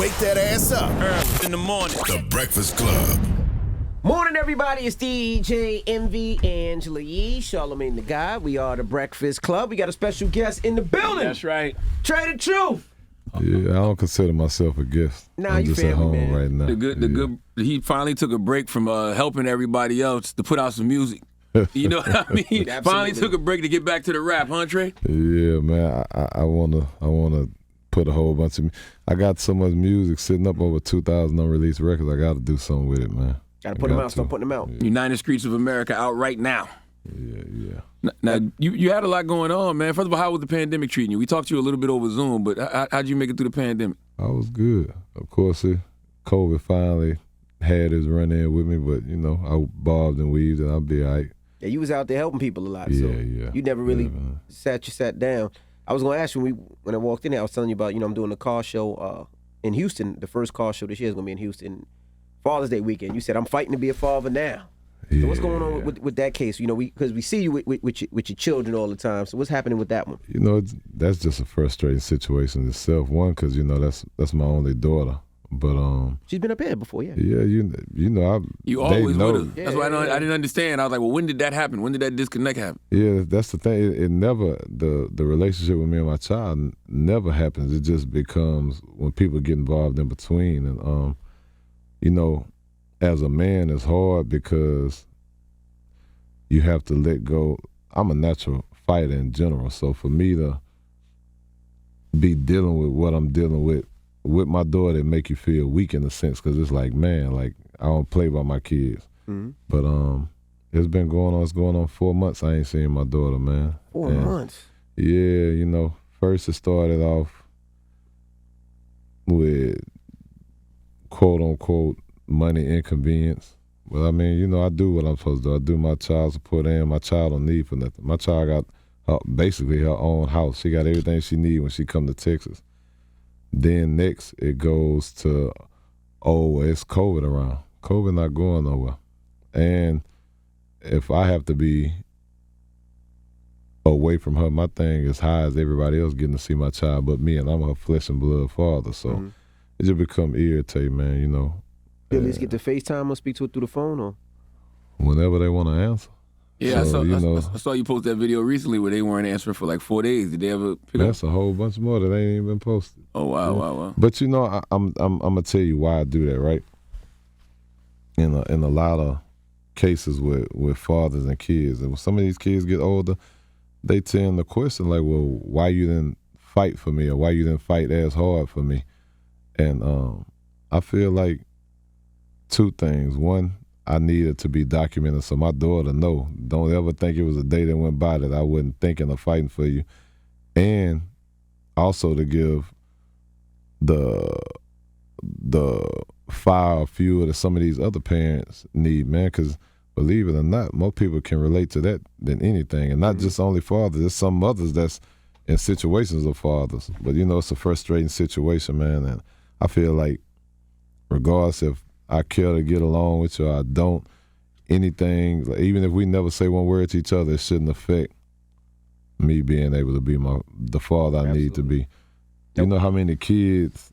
wake that ass up. Early in the morning. The Breakfast Club. Morning, everybody. It's DJ Envy, Angela Yee, Charlamagne the Guy. We are the Breakfast Club. We got a special guest in the building. That's right. Trae the Truth. Yeah, I don't consider myself a guest. Nah, I'm you just family, at home man. right now. The good. He finally took a break from helping everybody else to put out some music. You know what I mean? Finally took a break to get back to the rap, huh, Trae? Yeah, man. I wanna put a whole bunch of. I got so much music sitting up over 2,000 unreleased records. I got to do something with it, man. Gotta put them out. Start putting them out. Yeah. United Streets of America out right now. Yeah. Now, you had a lot going on, man. First of all, how was the pandemic treating you? We talked to you a little bit over Zoom, but how'd you make it through the pandemic? I was good. Of course, COVID finally had his run in with me, but I bobbed and weaved, and I'll be all right. Yeah, you was out there helping people a lot. Yeah, so yeah. You never really sat down. I was gonna ask you when I walked in there. I was telling you about I'm doing a car show in Houston. The first car show this year is gonna be in Houston, Father's Day weekend. You said I'm fighting to be a father now. So what's going on with that case? Because we see you with your children all the time. So what's happening with that one? That's just a frustrating situation in itself. One, because that's my only daughter. But she's been up here before, yeah. Yeah, You always know. with her. That's why I didn't understand. I was like, well, when did that happen? When did that disconnect happen? Yeah, that's the thing. It never the relationship with me and my child never happens. It just becomes when people get involved in between, and as a man, it's hard because you have to let go. I'm a natural fighter in general, so for me to be dealing with what I'm dealing with my daughter, it make you feel weak in a sense, because it's like, man, like I don't play by my kids. Mm-hmm. But it's been going on. It's going on 4 months. I ain't seen my daughter, man. 4 months. Yeah, first it started off with quote unquote money inconvenience. Well, I mean, I do what I'm supposed to do. I do my child support, and my child don't need for nothing. My child got basically her own house. She got everything she need when she come to Texas. Then next it goes to, it's COVID around. COVID not going nowhere. And if I have to be away from her, my thing is high as everybody else getting to see my child but me, and I'm her flesh and blood father. So it just become irritating, man, You at least get to FaceTime or speak to it through the phone, or whenever they want to answer. Yeah, so, I saw you post that video recently where they weren't answering for like 4 days. Did they ever pick up? That's a whole bunch more that ain't even been posted. Oh, wow. But I'm gonna tell you why I do that, right? In a lot of cases with fathers and kids, and when some of these kids get older, they tend to question like, well, why you didn't fight for me, or why you didn't fight as hard for me? And I feel like two things. One, I needed to be documented so my daughter know. Don't ever think it was a day that went by that I wasn't thinking of fighting for you. And also to give the fire or fuel that some of these other parents need, man, because believe it or not, more people can relate to that than anything. And not just only fathers. There's some mothers that's in situations of fathers. But, it's a frustrating situation, man. And I feel like regardless if I care to get along with you or I don't, anything, even if we never say one word to each other, it shouldn't affect me being able to be the father I need to be. You know how many kids,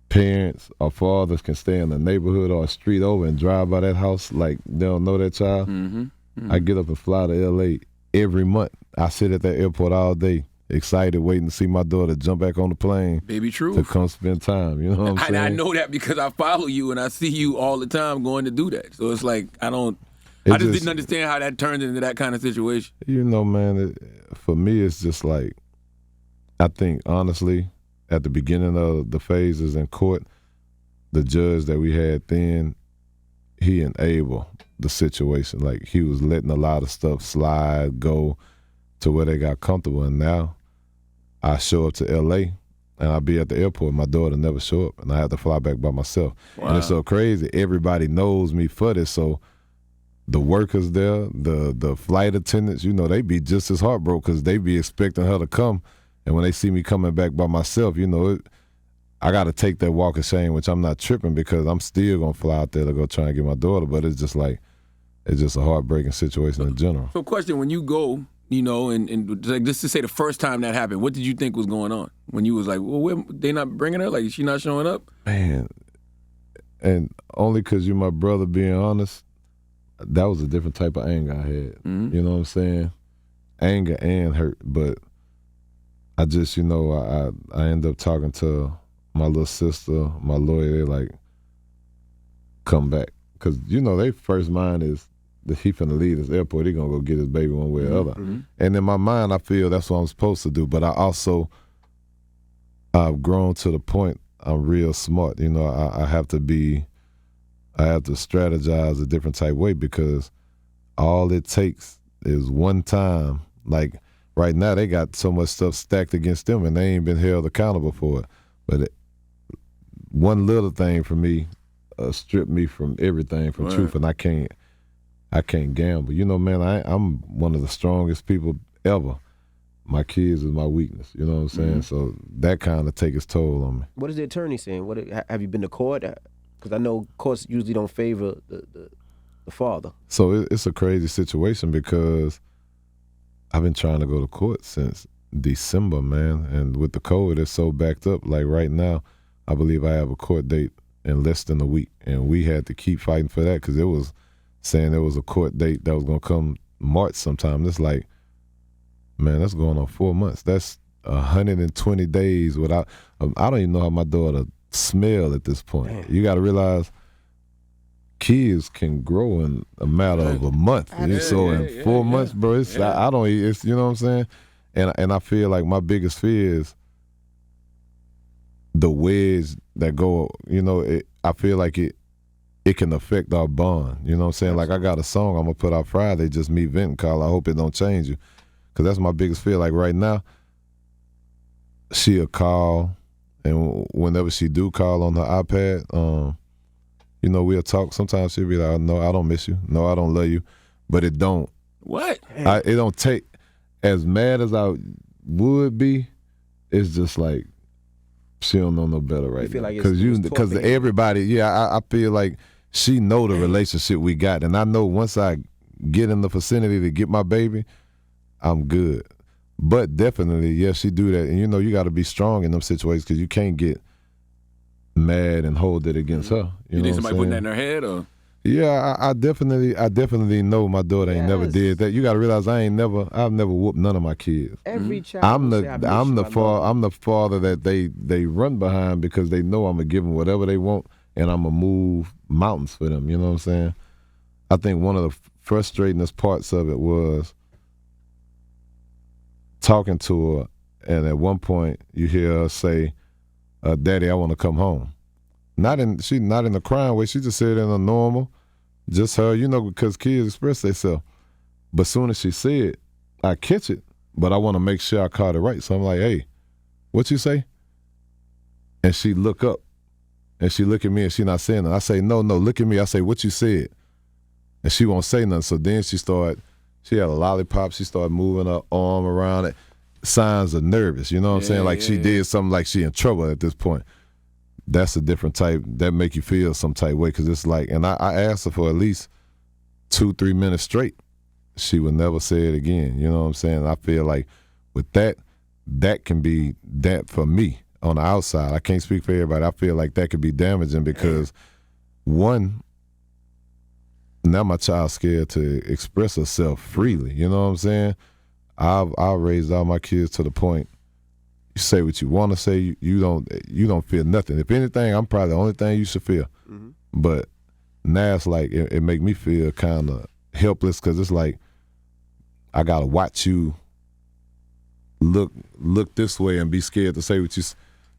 parents, or fathers can stay in the neighborhood or a street over and drive by that house like they don't know that child? Mm-hmm. I get up and fly to L.A. every month. I sit at that airport all day, excited, waiting to see my daughter jump back on the plane. Baby Truth. To come spend time. You know what I'm saying? I know that because I follow you and I see you all the time going to do that. So it's like, I just didn't understand how that turned into that kind of situation. Man, for me, it's just like, I think, honestly, at the beginning of the phases in court, the judge that we had then, he enabled the situation. Like, he was letting a lot of stuff slide, go to where they got comfortable. And now I show up to L.A. and I be at the airport. My daughter never show up, and I have to fly back by myself. Wow. And it's so crazy. Everybody knows me for this. So the workers there, the flight attendants, they be just as heartbroken because they be expecting her to come. And when they see me coming back by myself, I got to take that walk of shame, which I'm not tripping because I'm still going to fly out there to go try and get my daughter. But it's just a heartbreaking situation in general. So question, when you go, you know, and like, just to say the first time that happened, what did you think was going on when you was like, well, they not bringing her? Like, is she not showing up? Man, and only because you're my brother, being honest, that was a different type of anger I had. Mm-hmm. You know what I'm saying? Anger and hurt. But I just, you know, I end up talking to my little sister, my lawyer. They like, come back. Because, you know, their first mind is that he finna leave this airport. He gonna go get his baby one way or other. Mm-hmm. And in my mind, I feel that's what I'm supposed to do. But I've grown to the point I'm real smart. You know, I have to strategize a different type way, because all it takes is one time. Like right now, they got so much stuff stacked against them, and they ain't been held accountable for it. But one little thing for me stripped me from everything, from truth, and I can't gamble. You know, man, I'm one of the strongest people ever. My kids is my weakness. You know what I'm saying? Mm-hmm. So that kind of take its toll on me. What is the attorney saying? Have you been to court? Because I know courts usually don't favor the father. So it's a crazy situation, because I've been trying to go to court since December, man. And with the COVID, it's so backed up. Like right now, I believe I have a court date in less than a week. And we had to keep fighting for that, because it was saying there was a court date that was going to come March sometime. It's like, man, that's going on 4 months. That's 120 days without. I don't even know how my daughter smell at this point. Damn. You got to realize kids can grow in a matter of a month. So in 4 months, bro, it's I don't. It's, you know what I'm saying. And I feel like my biggest fear is the wedge that go. You know, I feel like it can affect our bond. You know what I'm saying? Like, I got a song I'm gonna put out Friday, just me venting, call I Hope It Don't Change You. Because that's my biggest fear. Like right now, she'll call, and whenever she do call on her iPad, you know, we'll talk. Sometimes she'll be like, no, I don't miss you. No, I don't love you. But it don't. What? It don't take, as mad as I would be, it's just like, she don't know no better right feel now. like Because everybody, I feel like she know the relationship we got. And I know once I get in the vicinity to get my baby, I'm good. But definitely, yes, she do that. And, you know, you got to be strong in them situations, because you can't get mad and hold it against her. You think somebody putting that in her head? Or? Yeah, I definitely know my daughter ain't never did that. You got to realize I've never whooped none of my kids. Every child. I'm the father that they run behind, because they know I'm going to give them whatever they want, and I'm going to move mountains for them. You know what I'm saying? I think one of the frustratingest parts of it was talking to her, and at one point you hear her say, Daddy, I want to come home. She's not in a crying way. She just said in a normal, just her, you know, because kids express themselves. But soon as she said, I catch it, but I want to make sure I caught it right. So I'm like, hey, what you say? And she look up, and she look at me, and she not saying nothing. I say, no, look at me. I say, what you said? And she won't say nothing. So then she had a lollipop. She started moving her arm around it. Signs of nervous, you know what I'm saying? Like she did something, like she in trouble at this point. That's a different type. That make you feel some type way, because it's like, and I asked her for at least 2-3 minutes straight. She would never say it again. You know what I'm saying? I feel like with that can be that for me on the outside. I can't speak for everybody. I feel like that could be damaging, because one, now my child's scared to express herself freely. You know what I'm saying? I've raised all my kids to the point, you say what you want to say. You don't feel nothing. If anything, I'm probably the only thing you should feel. Mm-hmm. But now it's like it make me feel kind of helpless, because it's like I gotta watch you look this way and be scared to say what you.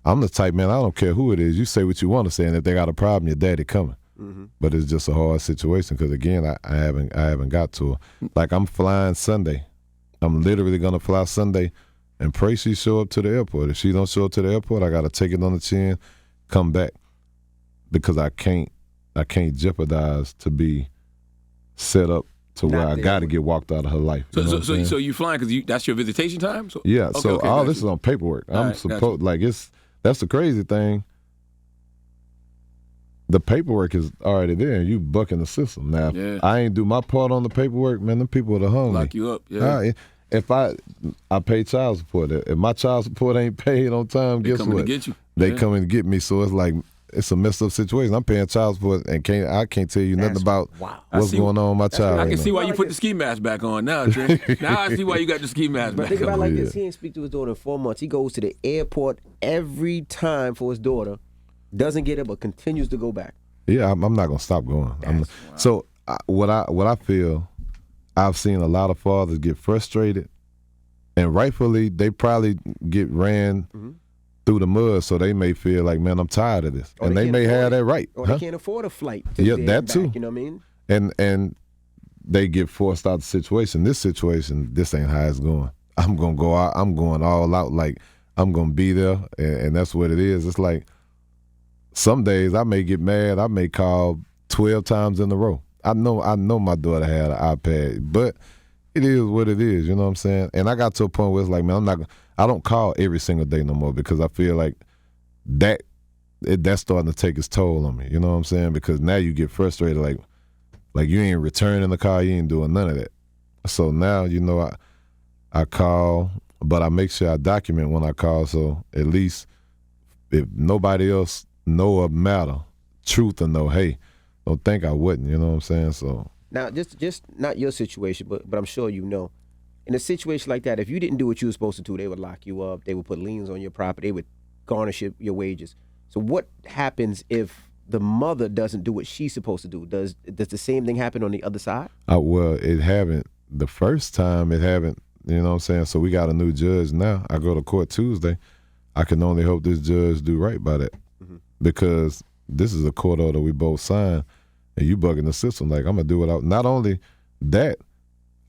I'm the type, man, I don't care who it is. You say what you want to say, and if they got a problem, your daddy coming. Mm-hmm. But it's just a hard situation, because again, I haven't got to her. Like, I'm flying Sunday. I'm literally gonna fly Sunday and pray she show up to the airport. If she don't show up to the airport, I gotta take it on the chin, come back, because I can't jeopardize to be set up to where I gotta get walked out of her life. So you flying because that's your visitation time? So, yeah. Okay, all this is on paperwork. I'm supposed that's the crazy thing. The paperwork is already there, and you bucking the system. Now, if I ain't do my part on the paperwork, man, them people would have hung me. Lock you up, yeah. if I pay child support, if my child support ain't paid on time, guess coming what? to get you. They Yeah. come and get me. So it's like it's a messed up situation. I'm paying child support and I can't tell you nothing about what's going on with my child. I can right see now. why you put the ski mask back on now, Trey. Now I see why you got the ski mask But back think about it on. like this: he ain't speak to his daughter in 4 months. He goes to the airport every time for his daughter, doesn't get it, but continues to go back. Yeah, I'm not gonna stop going. So what I feel, I've seen a lot of fathers get frustrated, and rightfully they probably get ran through the mud. So they may feel like, man, I'm tired of this, Or and they can't may afford have it. that right. Or huh? they can't afford a flight. To Yeah, there that and back, too. You know what I mean? And they get forced out the situation. This ain't how it's going. I'm gonna go out. I'm going all out. Like I'm gonna be there, and that's what it is. It's like some days I may get mad. I may call 12 times in a row. I know my daughter had an iPad, but it is what it is. You know what I'm saying? And I got to a point where it's like, man, I don't call every single day no more because I feel like that's starting to take its toll on me. You know what I'm saying? Because now you get frustrated, like you ain't returning the call, you ain't doing none of that. So now, I call, but I make sure I document when I call, so at least if nobody else know or matter, truth or know, hey, don't think I wouldn't, you know what I'm saying? So Now, just not your situation, but I'm sure you know. In a situation like that, if you didn't do what you were supposed to do, they would lock you up. They would put liens on your property. They would garnish your wages. So what happens if the mother doesn't do what she's supposed to do? Does the same thing happen on the other side? well, it haven't. The first time it haven't, you know what I'm saying? So we got a new judge now. I go to court Tuesday. I can only hope this judge do right by that because this is a court order we both signed, and you bugging the system. Like, I'm going to do it. Not only that,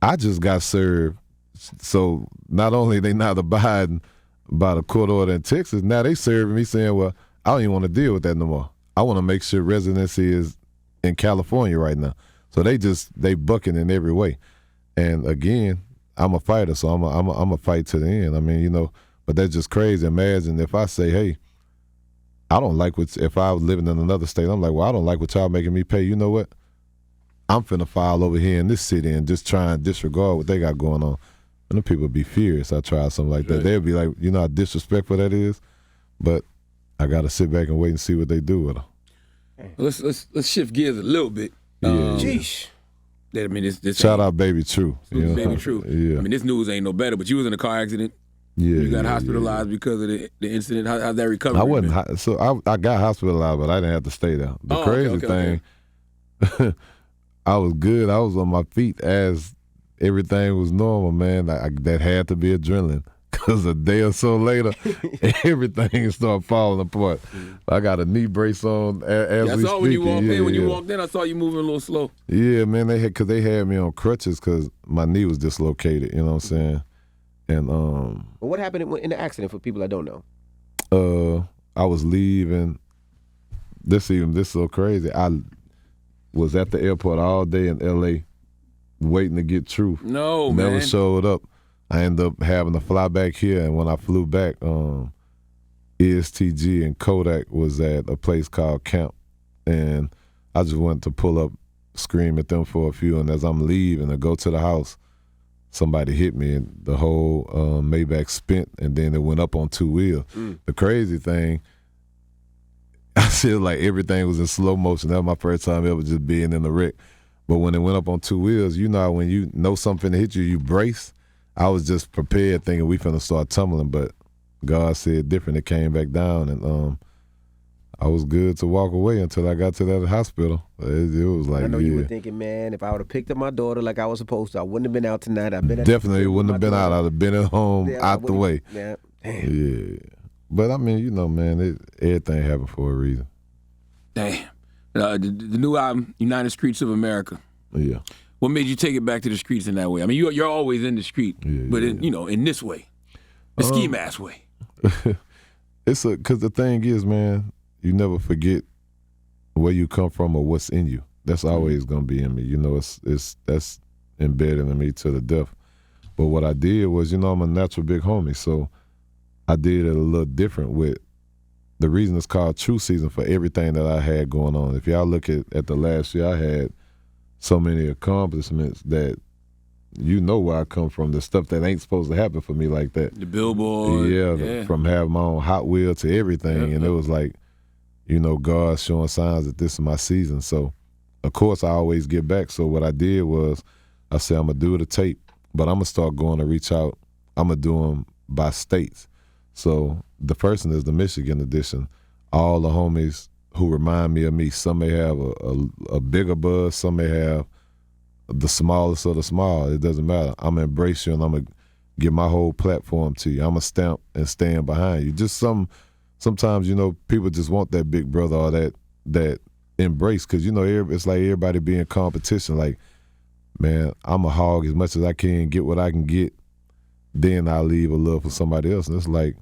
I just got served. So not only they not abiding by the court order in Texas, now they serving me saying, well, I don't even want to deal with that no more. I want to make sure residency is in California right now. So they bucking in every way. And again, I'm a fighter, so I'm a fight to the end. I mean, but that's just crazy. Imagine if I say, hey, I don't like if I was living in another state, I'm like, well, I don't like what y'all making me pay. You know what? I'm finna file over here in this city and just try and disregard what they got going on. And the people be furious. I try something like that. They'll be like, you know how disrespectful that is? But I got to sit back and wait and see what they do with her. Let's shift gears a little bit. Jeez. I mean, this Shout out Baby True. Baby True. Yeah. I mean, this news ain't no better, but you was in a car accident. Yeah, You got hospitalized because of the incident. How's that recovery? I wasn't. been? So I got hospitalized, but I didn't have to stay there. The crazy thing, I was good. I was on my feet as everything was normal, man. That had to be adrenaline because a day or so later, everything started falling apart. I got a knee brace on as we I saw when you walked in. When you yeah. walked in, I saw you moving a little slow. Yeah, man. They had me on crutches because my knee was dislocated. You know what I'm saying? And Well, what happened in the accident for people that don't know? I was leaving. This is so crazy. I was at the airport all day in LA waiting to get Truth. No, Never man. showed up. I ended up having to fly back here, and when I flew back, ESTG and Kodak was at a place called Camp, and I just went to pull up, scream at them for a few, and as I'm leaving to go to the house, somebody hit me, and the whole Maybach spent, and then it went up on two wheels. The crazy thing, I feel like everything was in slow motion. That was my first time ever just being in the wreck. But when it went up on two wheels, you know when you know something to hit you, you brace. I was just prepared thinking we finna start tumbling, but God said different. It came back down, and I was good to walk away until I got to that hospital. It was like, I know you were thinking, man, if I would have picked up my daughter like I was supposed to, I wouldn't have been out tonight. I've been at definitely wouldn't have been out. I'd have been at home, out the way. Yeah, damn. Yeah, but I mean, man, everything happened for a reason. Damn. The new album, United Streets of America. Yeah. What made you take it back to the streets in that way? I mean, you're always in the street, but in this way, the ski mask way. It's because the thing is, man, you never forget where you come from or what's in you. That's always gonna be in me. That's embedded in me to the death. But what I did was, I'm a natural big homie, so I did it a little different with the reason it's called True Season for everything that I had going on. If y'all look at the last year, I had so many accomplishments that you know where I come from. The stuff that ain't supposed to happen for me like that. The billboard. Yeah. From having my own Hot Wheel to everything. And it was like, you know, God showing signs that this is my season. So, of course, I always get back. So what I did was I said, I'm going to do the tape, but I'm going to start going to reach out. I'm going to do them by states. So the first one is the Michigan edition. All the homies who remind me of me. Some may have a bigger buzz. Some may have the smallest of the small. It doesn't matter. I'm going to embrace you, and I'm going to give my whole platform to you. I'm going to stamp and stand behind you. Just sometimes, you know, people just want that big brother or that embrace, because, you know, it's like everybody be in competition. Like, man, I'm a hog as much as I can, get what I can get. Then I'll leave a little for somebody else. And it's like,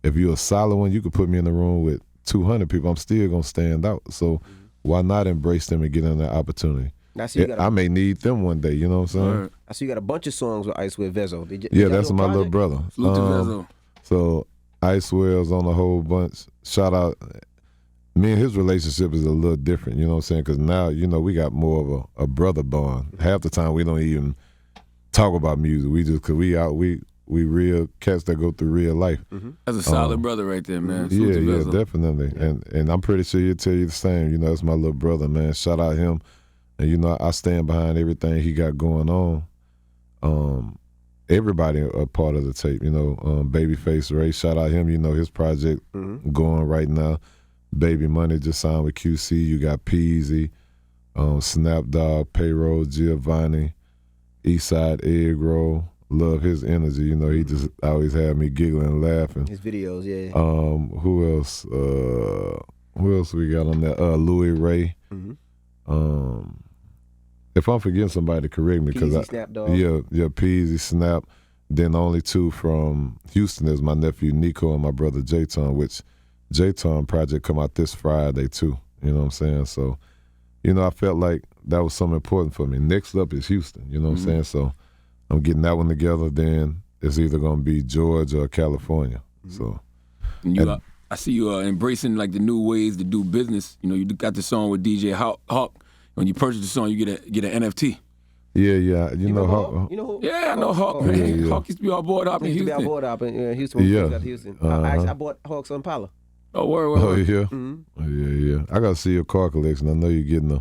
if you're a solid one, you could put me in the room with 200 people. I'm still going to stand out. So why not embrace them and get in that opportunity? I may need them one day, you know what I'm saying? Right. I see you got a bunch of songs with Ice with Vezo. That's my little brother. Salute to Vezo. So Ice Well's on a whole bunch. Shout out. Me and his relationship is a little different, you know what I'm saying? Because now, you know, we got more of a brother bond. Half the time we don't even talk about music. We just, because we real cats that go through real life. That's a solid brother right there, man. Yeah, definitely. Yeah. And I'm pretty sure he'll tell you the same. You know, it's my little brother, man. Shout out him. And, you know, I stand behind everything he got going on. Everybody a part of the tape, you know. Babyface Ray, shout out him. You know, his project going right now. Baby Money just signed with QC. You got Peasy, Snapdog, Payroll, Giovanni, Eastside Egg Roll. Love his energy. You know, he just always had me giggling and laughing. His videos, yeah. Who else? Who else we got on that? Louis Ray. If I'm forgetting somebody, correct me. Peasy, Snapdog. Yeah, Peasy, Snap. Then the only two from Houston is my nephew Nico and my brother J-Ton, which J-Ton project come out this Friday too. You know what I'm saying? So, you know, I felt like that was something important for me. Next up is Houston. You know what I'm saying? So I'm getting that one together. Then it's either going to be Georgia or California. So, I see you embracing like the new ways to do business. You know, you got the song with DJ Hawk. When you purchase the song, you get an NFT. Yeah. You know Hawk. You know who? Yeah, I know Hawk, man. Yeah. Hawk used to be on board up in Houston. Used to be on board up in Houston. I bought Hawk's Impala. Oh, word. Oh, yeah. Yeah. I got to see your car collection. I know you're getting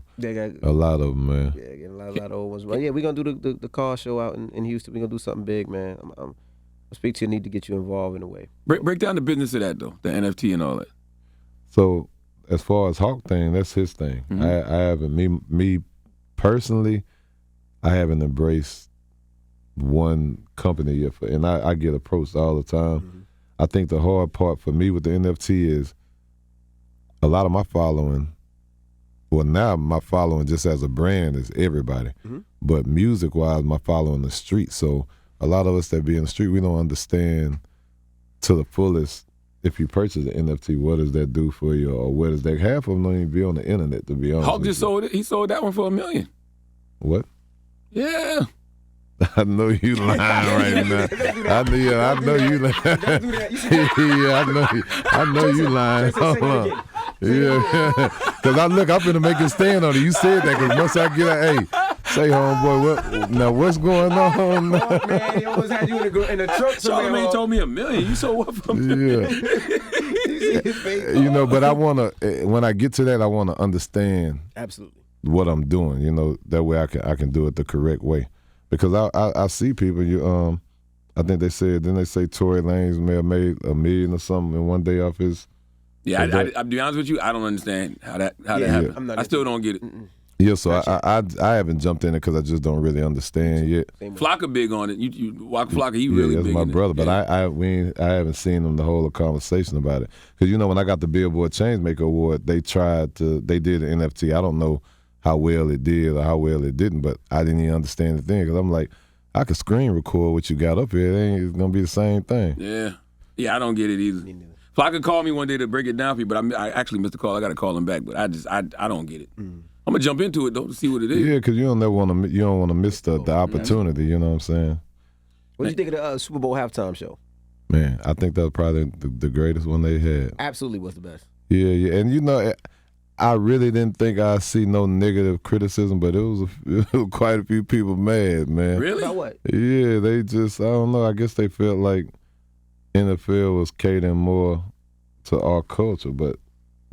a lot of them, man. Yeah, getting a lot of old ones. Well, yeah, we're going to do the car show out in Houston. We're going to do something big, man. I speak to you, need to get you involved in a way. Break down the business of that, though, the NFT and all that. So, as far as Hawk thing, that's his thing. I haven't, me personally, I haven't embraced one company yet. And I get approached all the time. I think the hard part for me with the NFT is a lot of my following, well, now my following just as a brand is everybody. But music-wise, my following the street. So a lot of us that be in the street, we don't understand to the fullest, if you purchase an NFT, what does that do for you, or what does that? Half of them don't even be on the internet, to be honest. Hawk just sold it. He sold that one for $1 million. What? Yeah. I know you lying right now. I know you lying. I know you lying. Hold on. Yeah, because I'm finna make a stand on it. You said that, because once I get hey, say homeboy, what's going on? Oh, man, he almost had you in the truck. Charlamagne told me $1 million. You sold what for $1 million? You know, but I wanna, when I get to that, I wanna understand absolutely what I'm doing. You know, that way I can do it the correct way. Because I see people, I think they said, didn't they say Tory Lanez may have made $1 million or something in one day off his? Yeah, I'll be honest with you, I don't understand how that happened. I still don't get it. Yeah, so I haven't jumped in it because I just don't really understand yet. Flocka big on it. You walk Flocka, he really big. That's my brother, but yeah. I haven't seen him the whole conversation about it. Because when I got the Billboard Changemaker Award, they did an NFT. I don't know how well it did or how well it didn't, but I didn't even understand the thing, because I'm like, I could screen record what you got up here. It's going to be the same thing. Yeah, I don't get it either. Flocka called me one day to break it down for you, but I actually missed the call. I got to call him back, but I don't get it. I'm going to jump into it, though, to see what it is. Yeah, because you don't want to miss the opportunity, you know what I'm saying? What do you think of the Super Bowl halftime show? Man, I think that was probably the greatest one they had. Absolutely was the best. Yeah, and I really didn't think I'd see no negative criticism, but it was quite a few people mad, man. Really? About what? Yeah, they just, I don't know, I guess they felt like NFL was catering more to our culture, but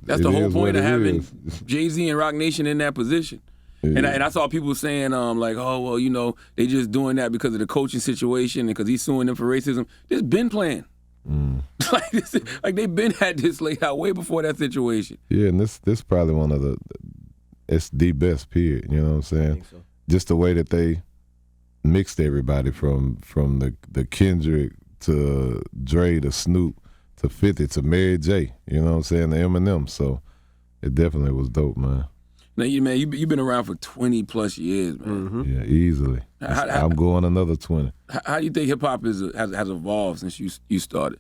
That's it the whole is point what of it having is. Jay-Z and Rock Nation in that position. Yeah. And I saw people saying, like, oh, well, you know, they just doing that because of the coaching situation and because he's suing them for racism. This been playing. Like they've been had this laid out way before that situation. Yeah, and this probably one of it's the best period, you know what I'm saying? I think so. Just the way that they mixed everybody from the Kendrick to Dre to Snoop to 50 to Mary J, you know what I'm saying, to Eminem. So it definitely was dope, man. Now, you've been around for 20 plus years, man. Mm-hmm. Yeah, easily. I'm going another 20. How do you think hip hop has evolved since you started?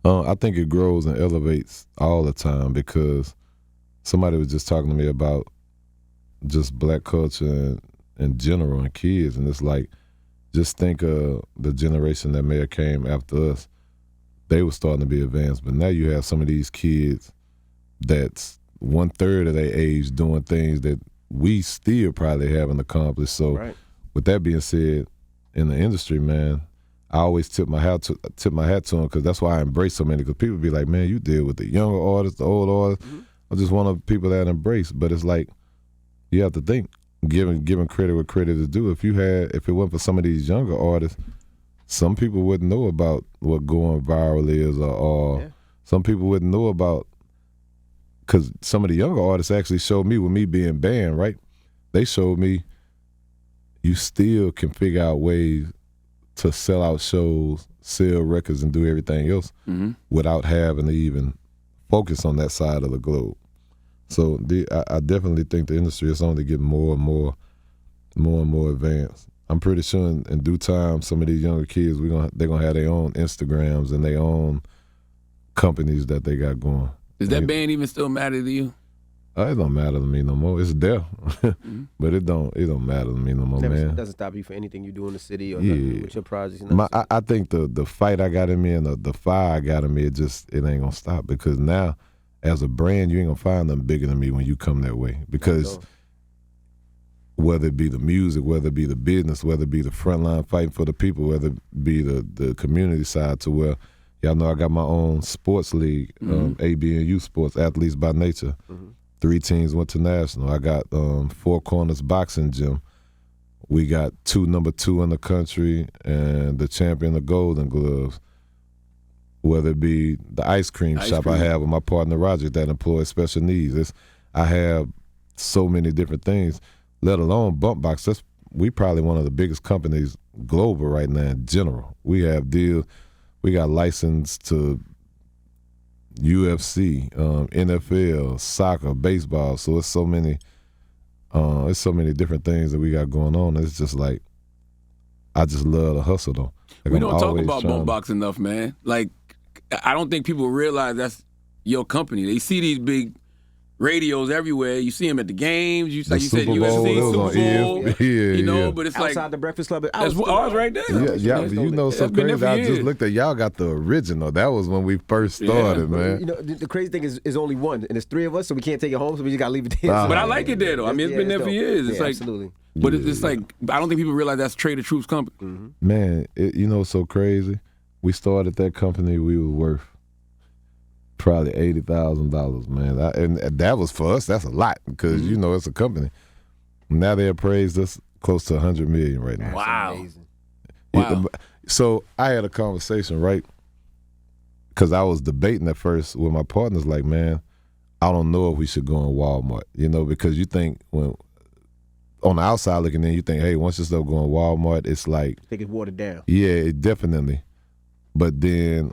I think it grows and elevates all the time because somebody was just talking to me about just black culture in general and kids, and it's like, just think of the generation that may have came after us. They were starting to be advanced, but now you have some of these kids that's 1/3 of their age doing things that we still probably haven't accomplished. So Right. with that being said, in the industry, man, I always tip my hat to them because that's why I embrace so many. Because people be like, man, you deal with the younger artists, the old artists. Mm-hmm. I'm just one of the people that embrace. But it's like, you have to think, giving credit where credit is due. If it wasn't for some of these younger artists, some people wouldn't know about what going viral is, or Yeah. some people wouldn't know about, because some of the younger artists actually showed me, with me being banned, right? They showed me you still can figure out ways to sell out shows, sell records, and do everything else without having to even focus on that side of the globe. So I definitely think the industry is only getting more and more advanced. I'm pretty sure in due time, some of these younger kids, they're gonna have their own Instagrams and their own companies that they got going. Does that band even still matter to you? It don't matter to me no more. It's there, but it don't matter to me no more, It man. doesn't stop you for anything you do in the city or Yeah. nothing with your projects. And I think the fight I got in me and the fire I got in me, it ain't gonna stop, because now, as a brand, you ain't gonna find them bigger than me when you come that way. Because whether it be the music, whether it be the business, whether it be the front line fighting for the people, whether it be the community side, to where y'all know I got my own sports league, ABNU Sports, Athletes by Nature. 3 teams went to national. I got 4 Corners boxing gym. We got 2 number 2 in the country and the champion of Golden Gloves. Whether it be the ice cream shop I have with my partner Roger that employs special needs. I have so many different things, let alone Bump Box. We probably one of the biggest companies global right now in general. We have deals. We got license to UFC, NFL, soccer, baseball. So it's so many different things that we got going on. It's just like, I just love the hustle though. Like, We I'm don't talk always about trying Bump Box enough, man. Like, I don't think people realize that's your company. They see these big radios everywhere. You see them at the games. You The said Super Bowl, UFC, it was Super on ES. Bowl. Yeah, you know, yeah. but it's outside like the Breakfast Club. that's ours right there. Yeah, you know, so That's been there crazy. for I just years. looked at y'all got the original. That was when we first started, man. You know, the crazy thing is only one, and it's 3 of us, so we can't take it home, so we just gotta leave it there. But I like it there though. I mean, it's been there for years. It's Yeah, like, absolutely. but it's like, I don't think people realize that's Trae the Truth's company. Man, you know, so crazy. We started that company. We were worth probably $80,000, man. And that was for us. That's a lot because you know it's a company. Now they appraised us close to $100 million right now. Wow. Amazing. Wow. So I had a conversation, right? Because I was debating at first with my partners, like, man, I don't know if we should go in Walmart, you know, because you think when on the outside looking in, you think, hey, once you start going Walmart, it's like, I think it's watered down. yeah, it definitely. But then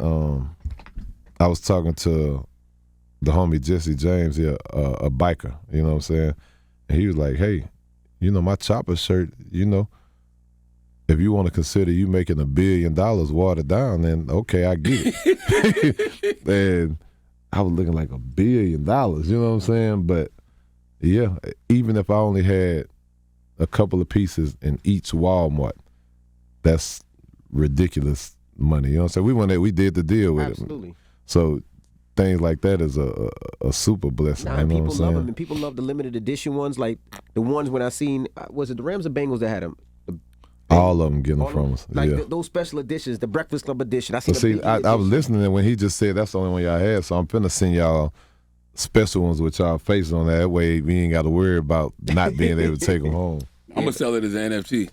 I was talking to the homie Jesse James here, a biker, you know what I'm saying? And he was like, hey, you know, my chopper shirt, you know, if you want to consider you making $1 billion watered down, then okay, I get it. And I was looking like $1 billion, you know what I'm saying? But yeah, even if I only had a couple of pieces in each Walmart, that's ridiculous money. You know what I'm saying? We did the deal with Absolutely. it. So things like that is a super blessing. Nah, you know people what I'm love saying? them, and people love the limited edition ones, like the ones when I seen was it the Rams or Bengals that had them? All of them getting them from us. Like yeah. those special editions, the Breakfast Club edition. I seen But the see, Biggie I was edition. listening, and when he just said that's the only one y'all had, so I'm finna send y'all special ones with y'all faces on that. That way we ain't got to worry about not being able to take them home. I'm gonna sell it as an NFT.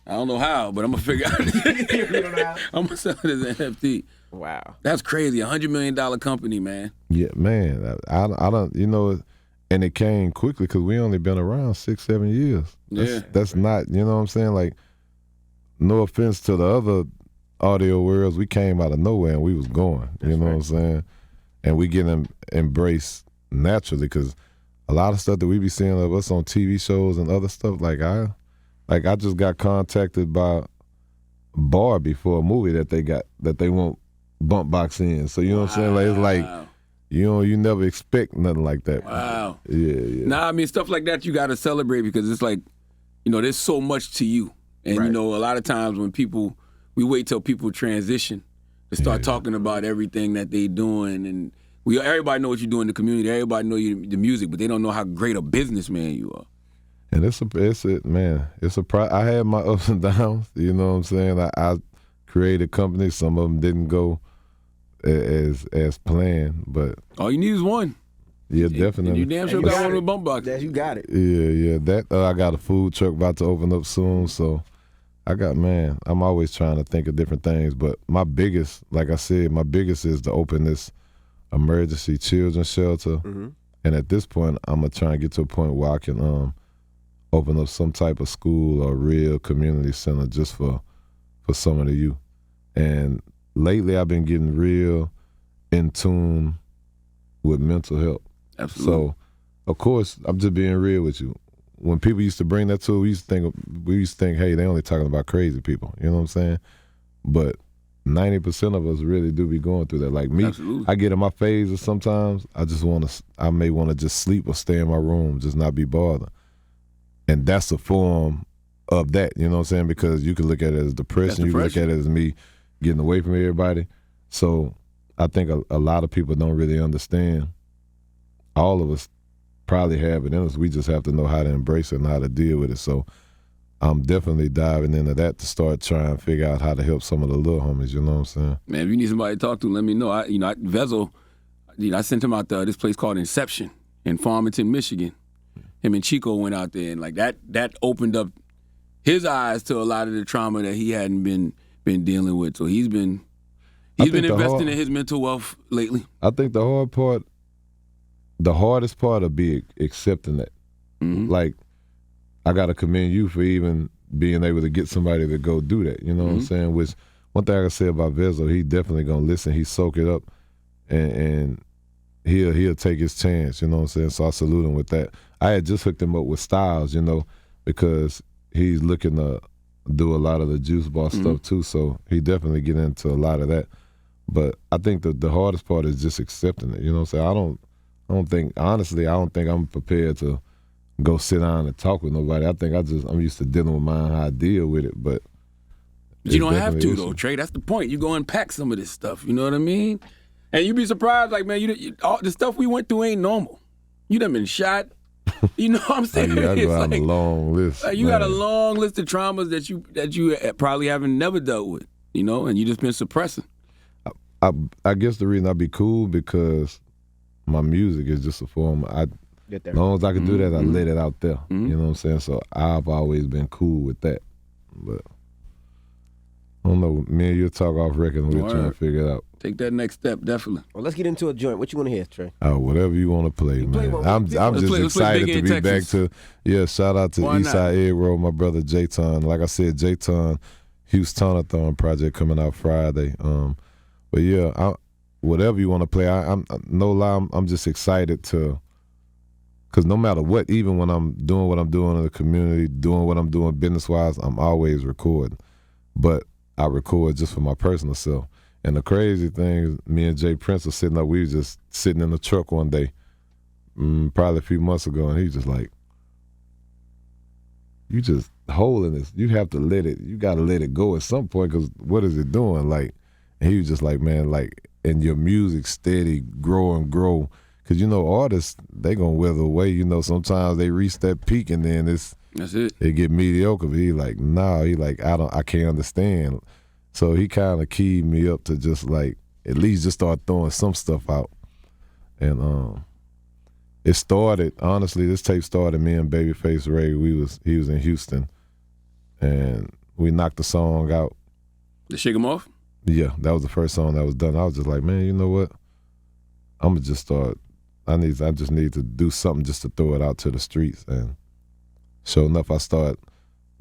I don't know how, but I'm gonna figure out. I'm gonna sell it as an NFT. Wow, That's crazy. $100 million company, man. Yeah, man. I don't, and it came quickly because we only been around 6-7 years. That's not, you know what I'm saying? Like, no offense to the other audio worlds, we came out of nowhere and we was going. You know what I'm saying? And we get embraced naturally because a lot of stuff that we be seeing of us on TV shows and other stuff, like I just got contacted by Barbie for a movie that they want bump box in. So you know what I'm saying? Like it's like you never expect nothing like that. Wow. Yeah. Nah, I mean stuff like that you gotta celebrate because it's like, there's so much to you. And a lot of times when we wait till people transition to start talking about everything that they doing, and everybody know what you do in the community. Everybody know the music, but they don't know how great a businessman you are. And it's I had my ups and downs. You know what I'm saying? I created companies. Some of them didn't go as planned, but all you need is one. Yeah, definitely. And you damn sure got one with bump box. you got it. Yeah. That I got a food truck about to open up soon, so I'm always trying to think of different things. But my biggest, like I said, is to open this emergency children's shelter. Mm-hmm. And at this point, I'm gonna try and get to a point where I can open up some type of school or real community center just for some of the youth. And lately, I've been getting real in tune with mental health. Absolutely. So, of course, I'm just being real with you. When people used to bring that to, we used to think, hey, they only talking about crazy people. You know what I'm saying? But 90% of us really do be going through that. Like me, Absolutely. I get in my phases sometimes. I may want to just sleep or stay in my room, just not be bothered. And that's a form of that, you know what I'm saying? Because you can look at it as depression. You can look at it as me getting away from everybody. So I think a lot of people don't really understand. All of us probably have it in us. We just have to know how to embrace it and how to deal with it. So I'm definitely diving into that to start trying to figure out how to help some of the little homies, you know what I'm saying? Man, if you need somebody to talk to, let me know. Vezo, I sent him out to this place called Inception in Farmington, Michigan. Him and Chico went out there, and like that opened up his eyes to a lot of the trauma that he hadn't been dealing with. So he's been investing in his mental wealth lately. I think the hardest part of be accepting that. Mm-hmm. Like, I got to commend you for even being able to get somebody to go do that. You know what I'm saying? Which, one thing I can say about Vezo, he definitely going to listen. He soak it up, and he'll take his chance. You know what I'm saying? So I salute him with that. I had just hooked him up with Styles, because he's looking to do a lot of the Juice Boss stuff too. So he definitely get into a lot of that. But I think the hardest part is just accepting it. You know what I'm saying? I don't think I'm prepared to go sit down and talk with nobody. I think I'm used to dealing with mine, how I deal with it. But you don't have to, though, Trey. That's the point. You go unpack some of this stuff. You know what I mean? And you be surprised, like, man, all the stuff we went through ain't normal. You done been shot. You know what I'm saying? I go out a long list. Like, you got a long list of traumas that you probably haven't never dealt with, and you just been suppressing. I guess the reason I be cool because my music is just a form. As long as I can do that, I let it out there. You know what I'm saying? So I've always been cool with that. But I don't know. Me and you'll talk off record and we're trying to figure it out. Take that next step, definitely. Well, let's get into a joint. What you want to hear, Trey? Whatever you want to play, man. I'm just excited to be back to. Yeah, shout out to Eastside Egg Roll, my brother J-Ton. Like I said, J-Ton, Houston-a-thon project coming out Friday. But yeah, whatever you want to play, I'm no lie. I'm just excited to. Because no matter what, even when I'm doing what I'm doing in the community, doing what I'm doing business-wise, I'm always recording. But I record just for my personal self. And the crazy thing is, me and Jay Prince were sitting up. We were just sitting in the truck one day, probably a few months ago, and he's just like, "You just holding this. You have to let it. You got to let it go at some point because what is it doing?" Like, and he was just like, "Man, like and your music steady grow and grow. Because, you know, artists, they going to wither away. You know, sometimes they reach that peak and then that's it. It get mediocre. But he like, nah, he like, I can't understand. So he kind of keyed me up to just like, at least just start throwing some stuff out. And it started, honestly, this tape started, me and Babyface Ray, he was in Houston, and we knocked the song out. To Shake 'Em Off? Yeah, that was the first song that was done. I was just like, man, you know what? I'm going to just start, I just need to do something just to throw it out to the streets. And sure enough, I start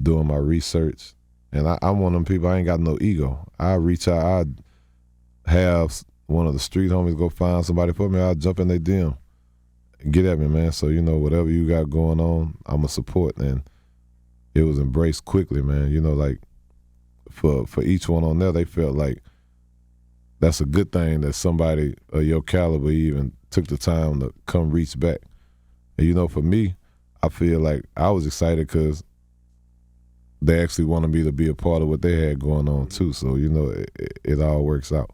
doing my research. And I'm one of them people, I ain't got no ego. I reach out, I have one of the street homies go find somebody for me, I'll jump in their DM. Get at me, man. So, you know, whatever you got going on, I'm a support. And it was embraced quickly, man. You know, like, for each one on there, they felt like that's a good thing that somebody of your caliber even took the time to come reach back. And, you know, for me, I feel like I was excited because they actually wanted me to be a part of what they had going on, too. So, you know, it all works out.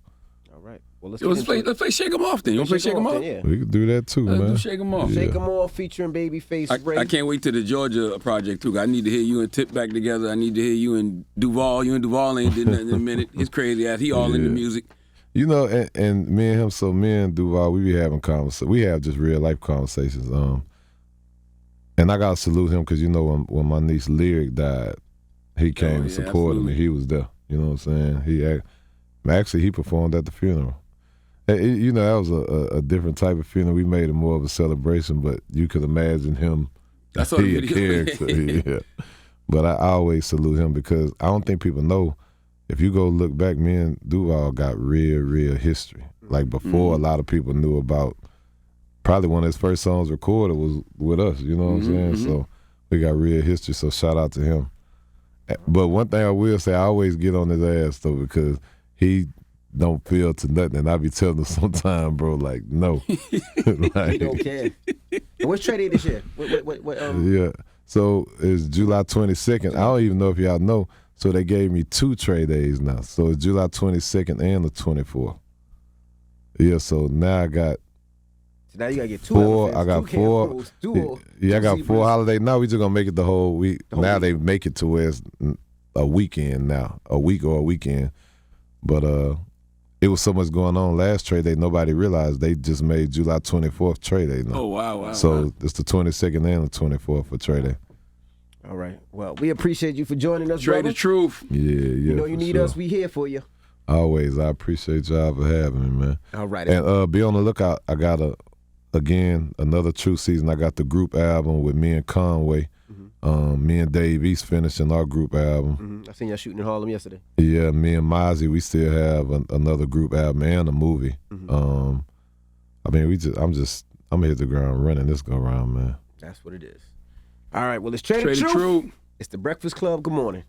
All right. Well, let's play Shake 'Em Off then. You want to play Shake 'Em Off? Yeah. We could do that, too, man. Do Shake 'Em Off. Yeah. Shake 'Em Off featuring Babyface Ray. I can't wait till the Georgia project, too. I need to hear you and Tip back together. I need to hear you and Duval. You and Duval ain't did nothing in a minute. His crazy ass. He all into music. You know, and me and him, so me and Duval, we be having conversations. We have just real life conversations. And I got to salute him because, you know, when my niece Lyric died, he came and supported me. He was there. You know what I'm saying? He performed at the funeral. You know, that was a different type of funeral. We made it more of a celebration, but you could imagine him. That's a character. Yeah. But I always salute him because I don't think people know. If you go look back, me and Duval got real history. Like before a lot of people knew about, probably one of his first songs recorded was with us, you know what I'm saying? So we got real history, so shout out to him. But one thing I will say, I always get on his ass though because he don't feel to nothing. And I be telling him sometime, bro, like, no. Like, he don't care. What's Trae Day this year? Yeah, so it's July 22nd. I don't even know if y'all know. So they gave me 2 Trae Days now. So it's July 22nd and the 24th. Yeah, so now I got now you gotta get 2 4. I got 4. Yeah, I got 4 holidays. Now we just gonna make it the whole week. Now they make it to where it's a weekend now, a week or a weekend. But it was so much going on last Trae Day, nobody realized they just made July 24th Trae Day now. Oh, wow. So it's the 22nd and the 24th for Trae Day. All right. Well, we appreciate you for joining us, Trey brother. the truth. Yeah. You know you need us, we here for you. Always. I appreciate y'all for having me, man. All right. And be on the lookout. I got another True Season. I got the group album with me and Conway. Me and Dave East finishing our group album. I seen y'all shooting in Harlem yesterday. Yeah, me and Mozzie, we still have another group album and a movie. I mean, I'm gonna hit the ground running this go around, man. That's what it is. All right, well, it's Trey the Truth. It's the Breakfast Club. Good morning.